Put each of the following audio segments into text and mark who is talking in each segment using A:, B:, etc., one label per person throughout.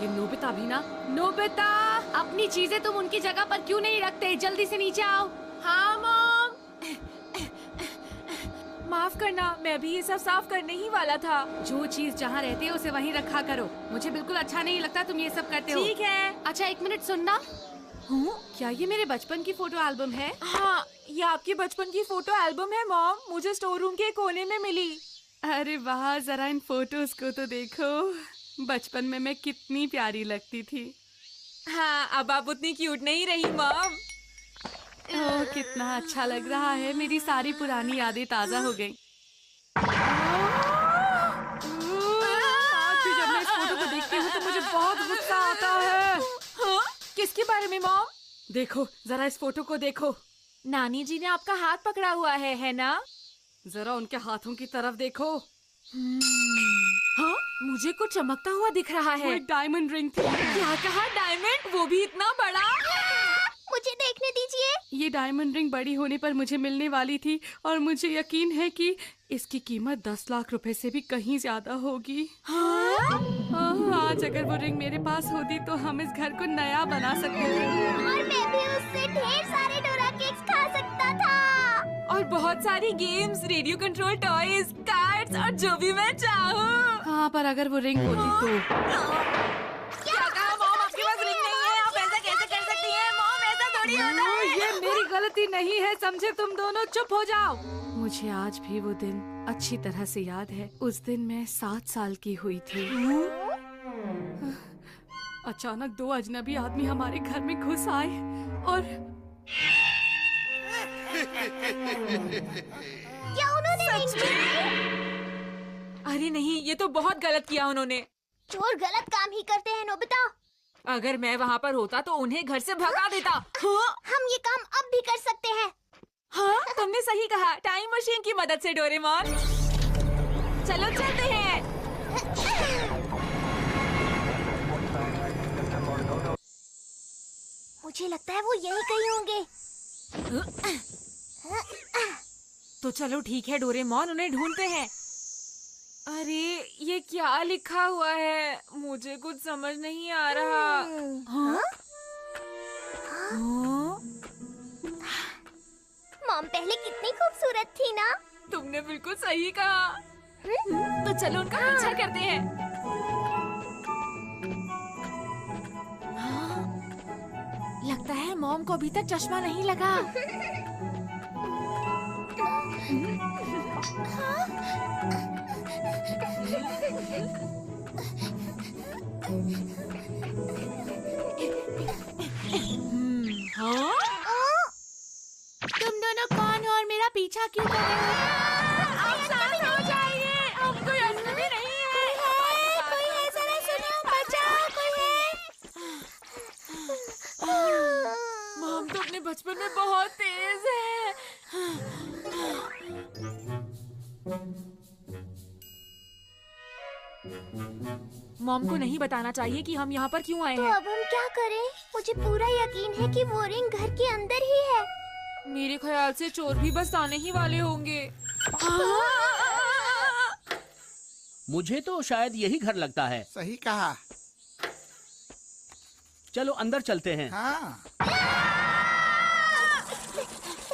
A: ये नोबिता भी ना। नोबिता, अपनी चीजें तुम उनकी जगह पर क्यों नहीं रखते? जल्दी से नीचे आओ।
B: हाँ मॉम। माफ करना, मैं भी ये सब साफ करने ही वाला था।
A: जो चीज जहाँ रहती है उसे वहीं रखा करो। मुझे बिल्कुल अच्छा नहीं लगता तुम ये सब करते हो।
B: ठीक है।
A: अच्छा एक मिनट सुनना। क्या ये मेरे बचपन की फोटो एल्बम है?
B: हाँ, ये आपके बचपन की फोटो एल्बम है मॉम। मुझे स्टोर रूम के कोने में मिली।
A: अरे वाह, जरा इन फोटोज को तो देखो। बचपन में मैं कितनी प्यारी लगती थी।
B: हाँ, अब आप उतनी क्यूट नहीं रही मॉम।
A: ओह, कितना अच्छा लग रहा है। मेरी सारी पुरानी यादें ताजा हो गई। आज भी जब मैं इस फोटो को देखती हूँ तो मुझे बहुत गुस्सा आता है।
B: हाँ? किसके बारे में मॉम?
A: देखो, जरा इस फोटो को देखो।
B: नानी जी ने आपका हाथ पकड़ा हुआ है ना?
A: जरा उनके हाथों की तरफ देखो।
B: हाँ, मुझे कुछ चमकता हुआ दिख रहा
A: वो
B: है।
A: एक डायमंड रिंग थी।
B: क्या कहा? डायमंड? वो भी इतना बड़ा?
C: मुझे देखने दीजिए।
A: ये डायमंड रिंग बड़ी होने पर मुझे मिलने वाली थी और मुझे यकीन है कि इसकी कीमत 10 लाख रुपए से भी कहीं ज्यादा होगी। आज अगर वो रिंग मेरे पास होती तो हम इस घर को नया बना सकते थे।
C: और मैं भी उससे ढेर सारे डोरा केक्स खा सकता था।
B: और बहुत सारी games, radio control toys, cards और जो भी मैं चाहूँ।
A: हाँ, पर अगर वो रिंग होती तो।
B: क्या कहा मॉम? आपके पास रिंग नहीं है? आप ऐसा कैसे कर सकती हैं मॉम? ऐसा थोड़ी होता है।
A: ये मेरी गलती नहीं है, समझे? तुम दोनों चुप हो जाओ। मुझे आज भी वो दिन अच्छी तरह से याद है। उस दिन मैं 7 साल की हुई थी। अचानक 2 अजनबी आदमी हमारे घर में घुस आए और
C: क्या उन्होंने रिंग चुराई?
B: अरे नहीं, ये तो बहुत गलत किया उन्होंने।
C: चोर गलत काम ही करते हैं नोबिता।
B: अगर मैं वहाँ पर होता तो उन्हें घर से भगा देता। हाँ?
C: हम ये काम अब भी कर सकते हैं।
B: हाँ, तुमने सही कहा। टाइम मशीन की मदद से डोरेमोन। चलो चलते हैं।
C: मुझे लगता है वो यही कहीं होंगे।
B: तो चलो ठीक है डोरेमोन, उन्हें ढूंढते हैं। अरे ये क्या लिखा हुआ है? मुझे कुछ समझ नहीं आ रहा। हाँ? हाँ?
C: मॉम पहले कितनी खूबसूरत थी ना?
B: तुमने बिल्कुल सही कहा। तो चलो उनका पीछा करते हैं। हाँ? लगता है मॉम को अभी तक चश्मा नहीं लगा। हाँ?
A: तुम दोनों कौन हो और मेरा पीछा क्यों कर रहे हो?
B: आप शांत हो जाइए, हम कोई अजनबी नहीं है।
C: कोई है, जरा सुनो, बचाओ, कोई है।
B: मॉम तो अपने बचपन में बहुत तेज है। मॉम को नहीं बताना चाहिए कि हम यहाँ पर क्यों आए
C: तो
B: हैं।
C: अब हम क्या करें? मुझे पूरा यकीन है कि वो रिंग घर के अंदर ही है।
B: मेरे ख्याल से चोर भी बस आने ही वाले होंगे।
D: मुझे तो शायद यही घर लगता है।
E: सही कहा।
D: चलो अंदर चलते हैं।
E: हाँ।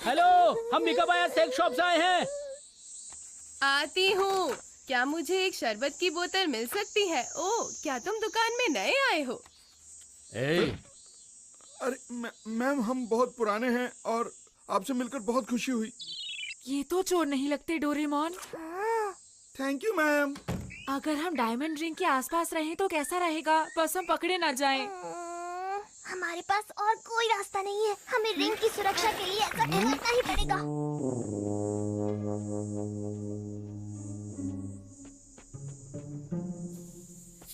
D: हेलो, हम मिकाबाया सेक्स शॉप से आए हैं।
F: आती हूँ। क्या मुझे एक शरबत की बोतल मिल सकती है? ओह, क्या तुम दुकान में नए आए हो?
E: अरे मैम, हम बहुत पुराने हैं और आपसे मिलकर बहुत खुशी हुई।
B: ये तो चोर नहीं लगते डोरेमोन।
E: Thank you ma'am.
B: अगर हम डायमंड रिंग के आसपास रहें तो कैसा रहेगा? बस हम पकड़े न जाएं।
C: हमारे पास और कोई रास्ता नहीं है। हमें रिंग की सुरक्षा के लिए ऐसा करना ही पड़ेगा।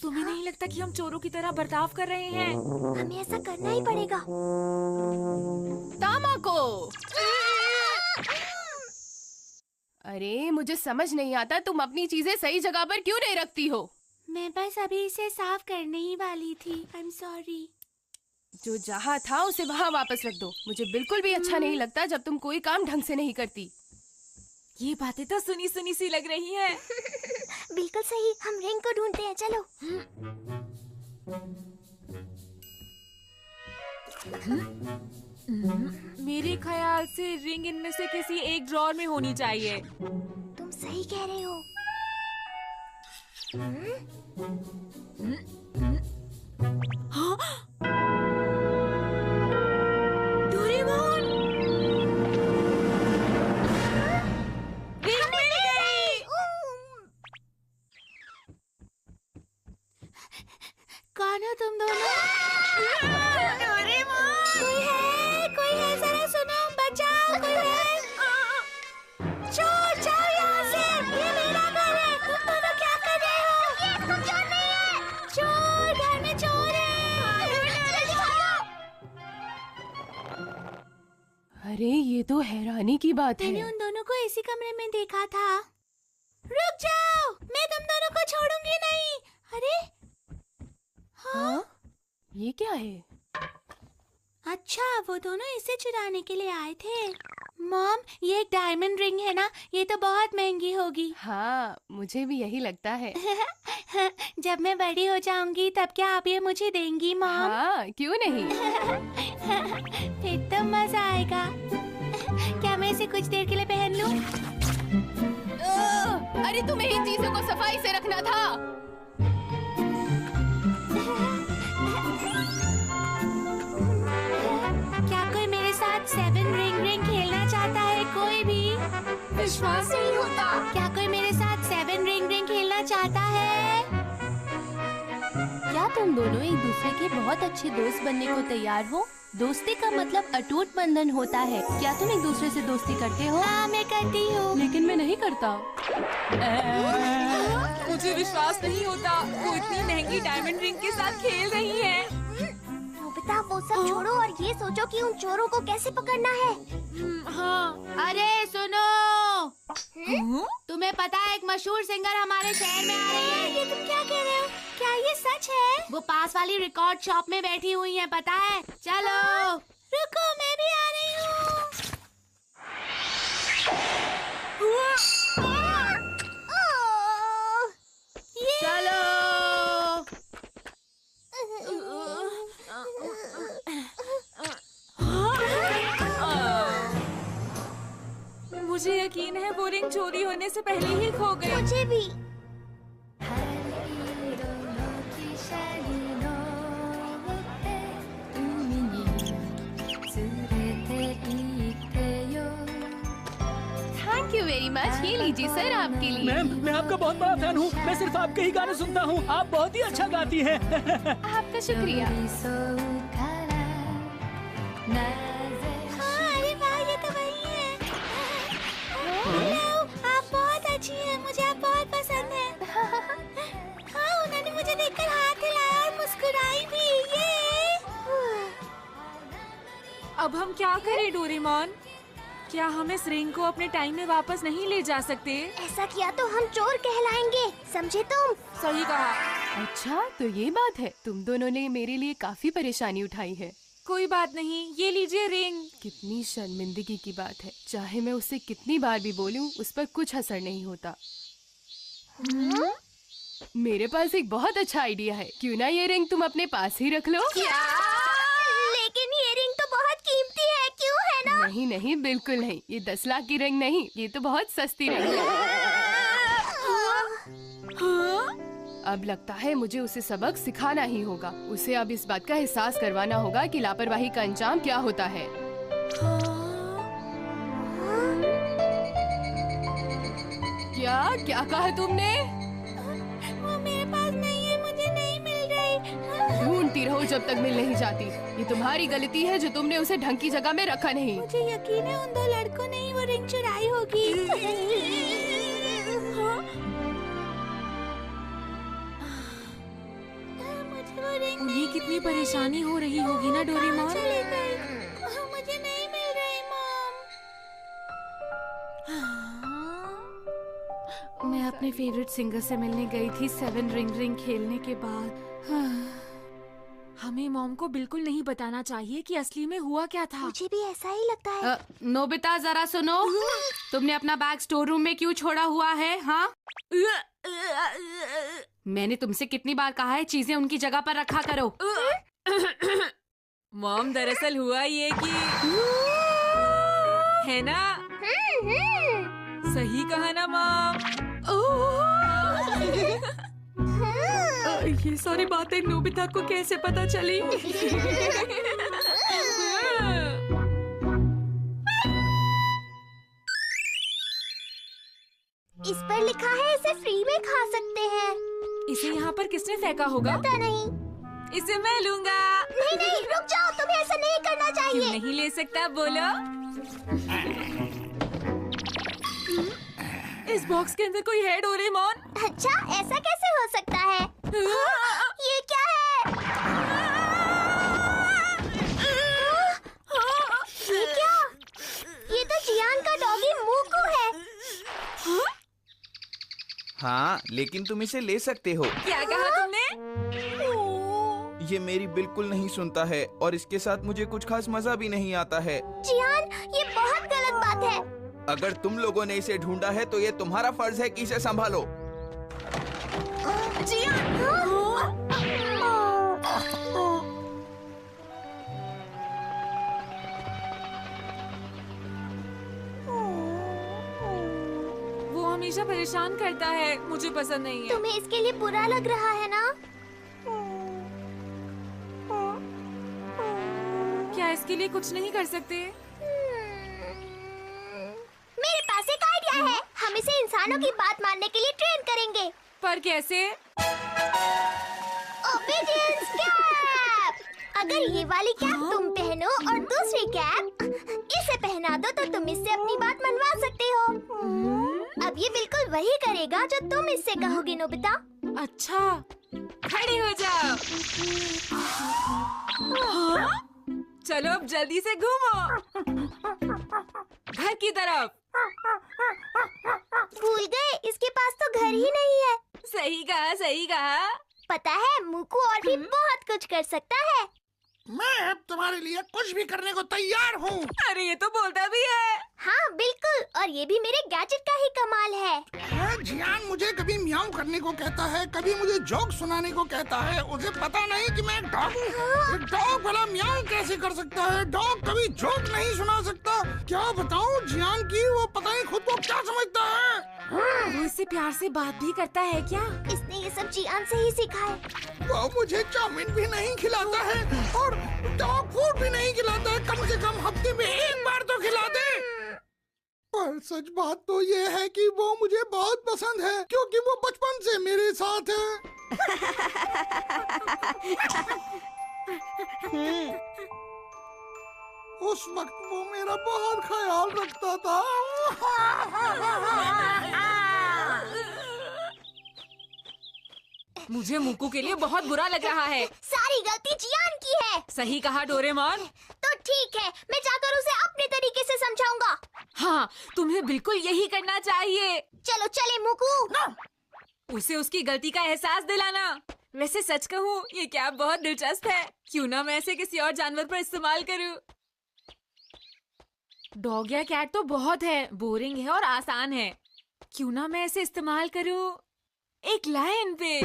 B: तुम्हें नहीं लगता कि हम चोरों की तरह बर्ताव कर रहे हैं?
C: हमें ऐसा करना ही पड़ेगा।
F: तामाको! अरे मुझे समझ नहीं आता, तुम अपनी चीजें सही जगह पर क्यों नहीं रखती हो?
C: मैं बस अभी इसे साफ करने ही वाली थी। I am sorry.
F: जो जहाँ था उसे वहाँ वापस रख दो। मुझे बिल्कुल भी अच्छा नहीं लगता जब तुम कोई काम ढंग से नहीं करती।
B: ये बातें तो सुनी सुनी सी लग रही है।
C: बिल्कुल सही। हम रिंग को ढूंढते हैं, चलो।
B: मेरे ख्याल से रिंग इनमें से किसी एक ड्रॉर में होनी चाहिए।
C: तुम सही कह रहे हो।
B: डोरेमोन! रिंग मिल गई!
C: कौन हो तुम दोनों? कोई है जरा सुनो, बचाओ, कोई है? चोर, जाओ यहाँ से, ये मेरा घर है। तुम दोनों क्या कर रहे हो? ये तो चोर नहीं है। चोर, घर में चोर है।
F: अरे ये तो हैरानी की बात
C: मैंने
F: है।
C: उन दोनों को इसी कमरे में देखा था। रुक जाओ, मैं तुम दोनों को छोड़ूंगी नहीं। अरे
F: हाँ? ये क्या है?
C: अच्छा, वो दोनों इसे चुराने के लिए आए थे। मॉम, ये एक डायमंड रिंग है ना, ये तो बहुत महंगी होगी।
F: हाँ, मुझे भी यही लगता है।
C: जब मैं बड़ी हो जाऊंगी तब क्या आप ये मुझे देंगी मॉम?
F: हाँ, क्यों नहीं?
C: फिर तो मजा आएगा। क्या मैं इसे कुछ देर के लिए पहन लूं?
F: अरे तुम्हें इन चीजों को सफाई से रखना था।
C: क्या कोई मेरे साथ 7 रिंग रिंग खेलना चाहता है? कोई भी?
B: विश्वास नहीं होता।
C: क्या कोई मेरे साथ 7 रिंग रिंग खेलना चाहता है?
G: क्या तुम दोनों एक दूसरे के बहुत अच्छे दोस्त बनने को तैयार हो? दोस्ती का मतलब अटूट बंधन होता है। क्या तुम एक दूसरे से दोस्ती करते हो?
C: हाँ, मैं करती हूँ।
G: लेकिन मैं नहीं करता।
B: मुझे विश्वास नहीं होता, वो इतनी महंगी डायमंड रिंग के साथ खेल रही है।
C: नोबिता, वो सब छोड़ो और ये सोचो कि उन चोरों को कैसे पकड़ना है।
B: हाँ।
C: अरे सुनो, तुम्हें पता है एक मशहूर सिंगर हमारे शहर में आ रही है? ये तुम क्या कह रहे हो? क्या ये सच है? वो पास वाली रिकॉर्ड शॉप में बैठी हुई है, पता है? चलो रुको, मैं भी आ रही हूँ।
G: चलो।
B: मुझे यकीन है वो रिंग चोरी होने से पहले ही खो गई।
C: मुझे भी।
F: Thank you very much. ये लीजिए सर आपके लिए।
D: मैम, मैं आपका बहुत बड़ा फैन हूँ। मैं सिर्फ आपके ही गाने सुनता हूँ। आप बहुत ही अच्छा गाती हैं।
F: आपका शुक्रिया।
C: हाँ, अरे वाह, ये तो वही है। हेलो, आप बहुत अच्छी हैं, मुझे आप बहुत पसंद हैं। हाँ, उन्होंने मुझे देखकर हाथ हिलाया और मुस्कुराई भी। ये
B: अब हम क्या करें डोरेमोन? क्या हम इस रिंग को अपने टाइम में वापस नहीं ले जा सकते?
C: ऐसा किया तो हम चोर कहलाएंगे, समझे तुम?
B: सही कहा।
F: अच्छा, तो ये बात है। तुम दोनों ने मेरे लिए काफी परेशानी उठाई है।
B: कोई बात नहीं, ये लीजिए रिंग।
F: कितनी शर्मिंदगी की बात है। चाहे मैं उससे कितनी बार भी बोलूं, उस पर कुछ असर नहीं होता। मेरे पास एक बहुत अच्छा आइडिया है। क्यों ना ये रिंग तुम अपने पास ही रख लो?
C: लेकिन ये रिंग तो बहुत कीमती है, क्यों है ना?
F: नहीं नहीं, बिल्कुल नहीं। ये 10 लाख की रिंग नहीं, ये तो बहुत सस्ती रिंग है। अब लगता है मुझे उसे सबक सिखाना ही होगा। उसे अब इस बात का एहसास करवाना होगा कि लापरवाही का अंजाम क्या होता है। क्या क्या कहा तुमने?
C: वो मेरे पास नहीं है, मुझे नहीं मिल रही।
F: ढूंढती रहो जब तक मिल नहीं जाती। ये तुम्हारी गलती है जो तुमने उसे ढंग की जगह में रखा नहीं।
C: मुझे यकीन है उन दो लड़कों ने ही वो रिंग चुराई होगी। मुझे वो रिंग
B: उन्हें कितनी परेशानी हो रही होगी ना डोरेमोन?
C: चली गई। मुझे नहीं मिल रही मॉम।
A: मैं अपने फेवरेट सिंगर से मिलने गई थी 7 रिंग रिंग खेलने के बाद।
B: हमें मॉम को बिल्कुल नहीं बताना चाहिए कि असली में हुआ क्या था।
C: मुझे भी ऐसा ही लगता है।
A: नोबिता, जरा सुनो। तुमने अपना बैग स्टोर रूम में क्यों छोड़ा हुआ है? हाँ, मैंने तुमसे कितनी बार कहा है चीजें उनकी जगह पर रखा करो।
B: मॉम, दरअसल हुआ ये कि है ना, सही कहा ना मॉम।
A: ये सारी बातें नोबिता को कैसे पता चली?
C: इस पर लिखा है इसे फ्री में खा सकते हैं।
B: इसे यहाँ पर किसने फेंका होगा?
C: पता नहीं।
B: इसे मैं लूंगा।
C: नहीं नहीं, रुक जाओ, तुम्हें ऐसा नहीं करना
B: क्यों
C: चाहिए।
B: नहीं ले सकता, बोलो। इस बॉक्स के अंदर कोई है डोरेमोन?
C: अच्छा, ऐसा कैसे हो सकता है? ये क्या है? ये क्या? ये तो जियान का डॉगी मूकू है।
H: हाँ, लेकिन तुम इसे ले सकते हो।
B: क्या कहा तुमने?
H: ये मेरी बिल्कुल नहीं सुनता है और इसके साथ मुझे कुछ खास मजा भी नहीं आता है।
C: जियान, ये बहुत गलत बात है।
H: अगर तुम लोगों ने इसे ढूंढा है तो ये तुम्हारा फर्ज है कि इसे संभालो।
B: वो हमेशा परेशान करता है, मुझे पसंद नहीं है।
C: तुम्हें इसके लिए बुरा लग रहा है ना?
B: क्या इसके लिए कुछ नहीं कर सकते?
C: मेरे पास एक आइडिया है। हम इसे इंसानों की बात मानने के लिए ट्रेन करेंगे।
B: पर कैसे?
C: Obedience cap. अगर ये वाली कैप तुम पहनो और दूसरी कैप इसे पहना दो तो तुम इससे अपनी बात मनवा सकते हो। अब ये बिल्कुल वही करेगा जो तुम इससे कहोगे नोबिता।
B: अच्छा, खड़ी हो जाओ। हाँ? चलो अब जल्दी से घूमो घर की तरफ।
C: भूल गए, इसके पास तो घर ही नहीं है।
B: सही कहा, सही कहा।
C: पता है, मूकू और भी बहुत कुछ कर सकता है।
E: मैं अब तुम्हारे लिए कुछ भी करने को तैयार हूँ।
B: अरे ये तो बोलता भी है।
C: हाँ बिल्कुल, और ये भी मेरे गैजेट का ही कमाल है।
E: जियान मुझे कभी म्याऊं करने को कहता है, कभी मुझे जोक सुनाने को कहता है। उसे पता नहीं कि मैं एक डॉग हूँ। डॉग भला म्याऊं कैसे कर सकता है? डॉग कभी जोक नहीं सुना सकता। क्या बताऊँ जियान की, वो पता नहीं खुद को क्या समझता है।
B: वो इससे प्यार से बात भी करता है क्या?
C: इसने ये सब जियान से ही सीखा है।
E: वो मुझे चाउमीन भी नहीं खिलाता है और डॉग फूड भी नहीं खिलाता है। कम से कम हफ्ते में एक बार तो खिला दे। पर सच बात तो ये है कि वो मुझे बहुत पसंद है, क्योंकि वो बचपन से मेरे साथ है। उस वक्त वो मेरा बहुत ख्याल रखता था।
B: मुझे मुक्कू के लिए बहुत बुरा लग रहा है।
C: सारी गलती जियान की है।
B: सही कहा डोरेमोन।
C: तो ठीक है, मैं जाकर उसे अपने तरीके से समझाऊंगा।
B: हाँ, तुम्हें बिल्कुल यही करना चाहिए।
C: चलो चले मुकू।
B: उसे उसकी गलती का एहसास दिलाना। वैसे सच कहूँ, ये कैप बहुत दिलचस्प है। क्यों ना मैं इसे किसी और जानवर पर इस्तेमाल करूँ। डॉग या कैट तो बहुत है, बोरिंग है और आसान है। क्यों ना मैं इसे इस्तेमाल करूँ एक लायन पे।